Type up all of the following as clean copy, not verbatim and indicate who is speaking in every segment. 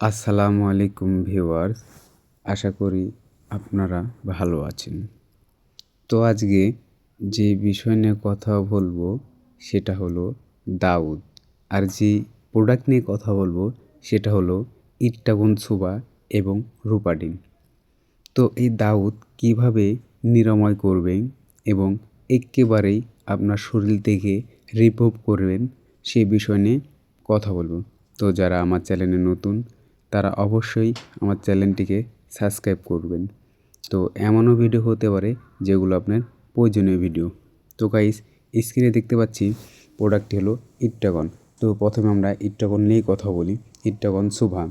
Speaker 1: আসসালামু আলাইকুম ভিউয়ার্স, আশা করি আপনারা ভালো আছেন। তো আজকে যে বিষয় নিয়ে কথা বলবো সেটা হলো দাউদ। আর যে প্রোডাক্ট নিয়ে কথা বলবো সেটা হলো ইট্টাগন সুবা এবং রূপাডিন। তো এই দাউদ কিভাবে নিরাময় করবেন এবং এক্কেবারেই আপনার শরীর থেকে রিমুভ করবেন সেই বিষয় নিয়ে কথা বলবো। তো যারা আমার চ্যানেলে নতুন তারা অবশ্যই আমার চ্যানেলটিকে সাবস্ক্রাইব করবেন। তো এমনও ভিডিও হতে পারে যেগুলো আপনার প্রয়োজনীয় ভিডিও। তো গাইস, স্ক্রিনে দেখতে পাচ্ছি প্রোডাক্টটি হলো ইট্টাগন। তো প্রথমে আমরা ইট্টাগন নিয়েই কথা বলি। ইট্টাগন সুভা।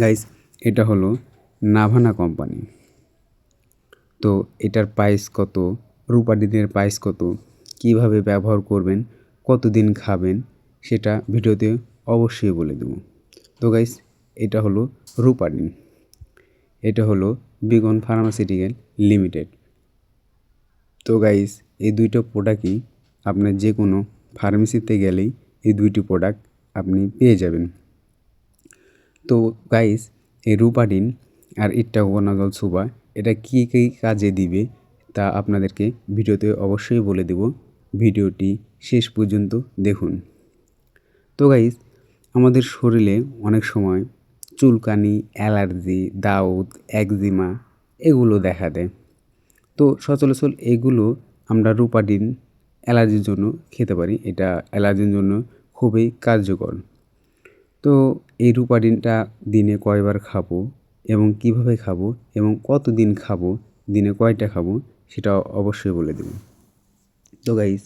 Speaker 1: গাইস, এটা হলো নাভানা কোম্পানি। তো এটার প্রাইস কত, রূপাডিনের প্রাইস কত, কিভাবে ব্যবহার করবেন, কতদিন খাবেন সেটা ভিডিওতে অবশ্যই বলে দেবো। তো গাইস, এটা হলো রূপাডিন। এটা হলো বিগন ফার্মাসিউটিক্যাল লিমিটেড। তো গাইস, এই দুইটা প্রোডাক্টই আপনার যে কোনো ফার্মেসিতে গেলেই এই দুইটি প্রোডাক্ট আপনি পেয়ে যাবেন। তো গাইস, এই রূপাডিন আর ইট্টাগোনাজল সুবা এটা কী কী কাজে দিবে তা আপনাদেরকে ভিডিওতে অবশ্যই বলে দেব। ভিডিওটি শেষ পর্যন্ত দেখুন। তো গাইস, আমাদের শরীরে অনেক সময় চুলকানি, অ্যালার্জি, দাউদ, একজিমা এগুলো দেখা দেয়। তো সচরাচর এগুলো আমরা রূপাডিন অ্যালার্জির জন্য খেতে পারি। এটা অ্যালার্জির জন্য খুবই কার্যকর। তো এই রূপাডিনটা দিনে কয়বার খাবো এবং কিভাবে খাবো এবং কতদিন খাবো, দিনে কয়টা খাবো সেটা অবশ্যই বলে দেব। তো গাইস,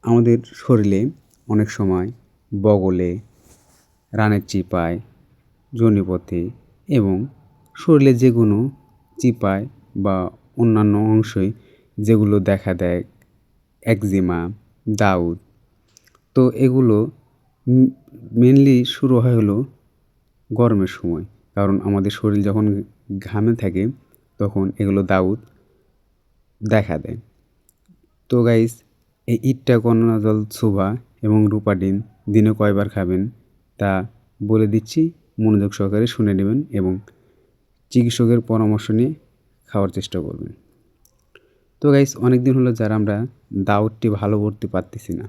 Speaker 1: আমাদের শরীরে অনেক সময় বগলে, রানের চিপায়, যোনিপথে এবং শরীরে যে কোনো চিপায় বা অন্যান্য অংশে যেগুলো দেখা দেয় একজিমা, দাউদ, তো এগুলো মেনলি শুরু হয় হলো গরমের সময়। কারণ আমাদের শরীর যখন ঘামে থাকে তখন এগুলো দাউদ দেখা দেয়। তো গাইস, এই ইট্টাগোনাজল সুভা এবং রূপাডিন দিনে কয়বার খাবেন তা বলে দিচ্ছি, মনোযোগ সহকারে শুনে নেবেন এবং চিকিৎসকের পরামর্শ নিয়ে খাওয়ার চেষ্টা করবেন। তো গাইস, অনেক দিন হলো যারা আমরা দাউদটি ভালো করতে পারতেছি না,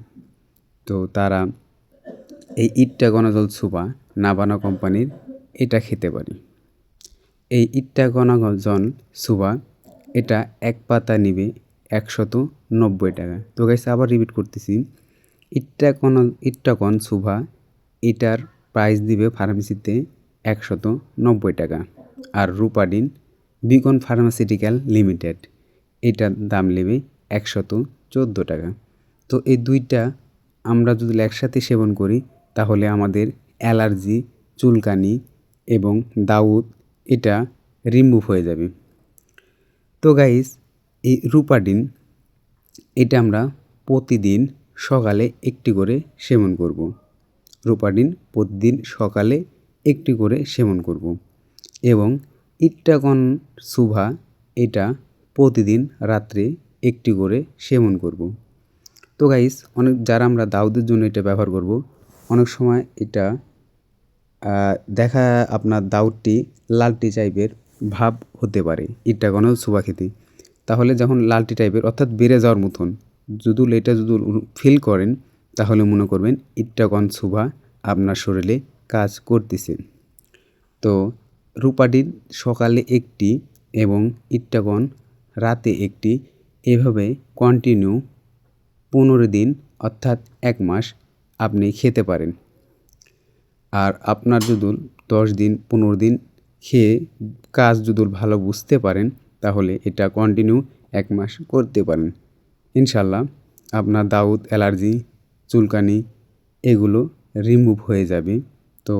Speaker 1: তো তারা এই ইট্টাগোনাজল সুভা নাভানা কোম্পানির এটা খেতে পারি। এই ইট্টাগোনাজল সুভা এটা এক পাতা নিবে 190 টাকা। তো গাইস, আবার রিপিট করতেছি, ইট্টাগন সুভা এটার প্রাইস দিবে ফার্মেসিতে 190 টাকা। আর রূপাডিন বিগন ফার্মাসিউটিক্যাল লিমিটেড এটার দাম নেবে 114 টাকা। তো এই দুইটা আমরা যদি একসাথে সেবন করি তাহলে আমাদের অ্যালার্জি, চুলকানি এবং দাউদ এটা রিমুভ হয়ে যাবে। তো গাইস, এই রূপাডিন এটা আমরা প্রতিদিন সকালে একটি করে সেবন করব। রূপাডিন প্রতিদিন সকালে একটি করে সেবন করব এবং ইট্টাগন সুভা এটা প্রতিদিন রাত্রে একটি করে সেবন করব। তো গাইস, যারা আমরা দাউদের জন্য এটা ব্যবহার করব, অনেক সময় এটা দেখা আপনার দাউদটি লালটি টাইপের ভাব হতে পারে ইট্টাগন সুভা খেতে। তাহলে যখন লালটি টাইপের অর্থাৎ বেড়ে যাওয়ার মতন এটা যদি ফিল করেন তাহলে মনে করবেন ইট্টাগন সুভা আপনার শরীরে কাজ করতেছে। তো রূপাডিন সকালে একটি এবং ইট্টাগন রাতে একটি, এভাবে কন্টিনিউ 15 দিন অর্থাৎ 1 মাস আপনি খেতে পারেন। আর আপনার যদি 10 দিন 15 দিন খেয়ে কাজ যদি ভালো বুঝতে পারেন তাহলে এটা কন্টিনিউ 1 মাস করতে পারেন। ইনশাল্লাহ আপনার দাউদ, অ্যালার্জি, চুলকানি এগুলো রিমুভ হয়ে যাবে। তো